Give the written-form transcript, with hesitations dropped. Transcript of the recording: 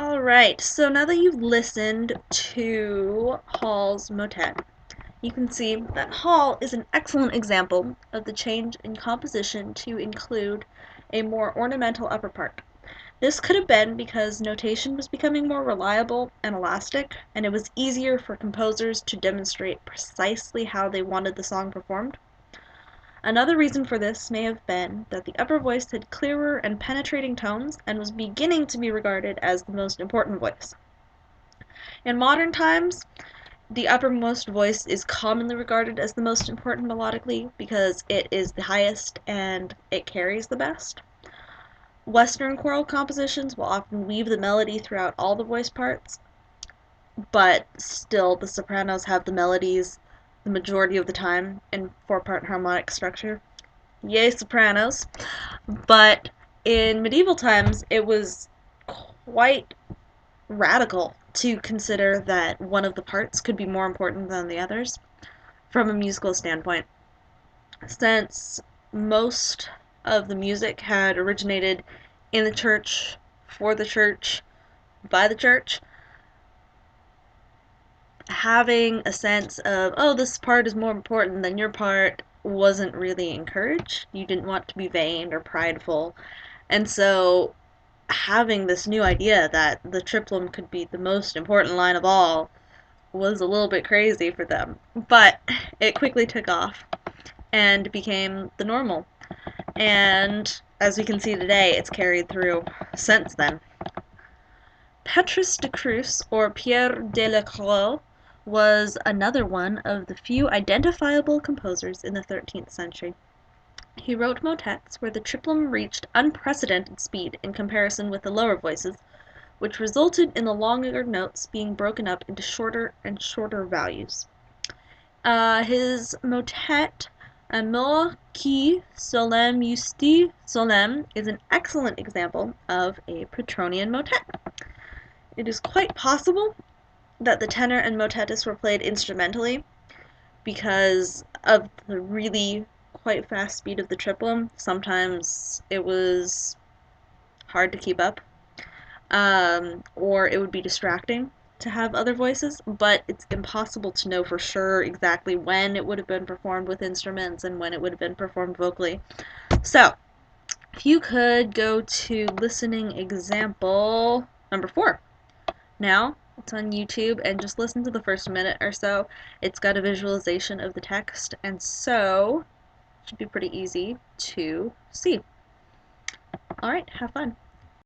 Alright, so now that you've listened to Hall's motet, you can see that Hall is an excellent example of the change in composition to include a more ornamental upper part. This could have been because notation was becoming more reliable and elastic, and it was easier for composers to demonstrate precisely how they wanted the song performed. Another reason for this may have been that the upper voice had clearer and penetrating tones and was beginning to be regarded as the most important voice. In modern times, the uppermost voice is commonly regarded as the most important melodically because it is the highest and it carries the best. Western choral compositions will often weave the melody throughout all the voice parts, but still the sopranos have the melodies the majority of the time in four-part harmonic structure. Yay, sopranos! But in medieval times, it was quite radical to consider that one of the parts could be more important than the others from a musical standpoint. Since most of the music had originated in the church, for the church, by the church, having a sense of, oh, this part is more important than your part wasn't really encouraged. You didn't want to be vain or prideful. And so having this new idea that the triplum could be the most important line of all was a little bit crazy for them. But it quickly took off and became the normal. And as we can see today, it's carried through since then. Petrus de Cruz, or Pierre de la Croix, was another one of the few identifiable composers in the 13th century. He wrote motets where the triplum reached unprecedented speed in comparison with the lower voices, which resulted in the longer notes being broken up into shorter and shorter values. His motet Amour qui solemn justi solemn is an excellent example of a Petronian motet. It is quite possible that the tenor and motetus were played instrumentally because of the really quite fast speed of the triplum. Sometimes it was hard to keep up, or it would be distracting to have other voices, but it's impossible to know for sure exactly when it would have been performed with instruments and when it would have been performed vocally. So, if you could go to listening example number 4. Now, it's on YouTube, and just listen to the first minute or so. It's got a visualization of the text, and so it should be pretty easy to see. Alright, have fun.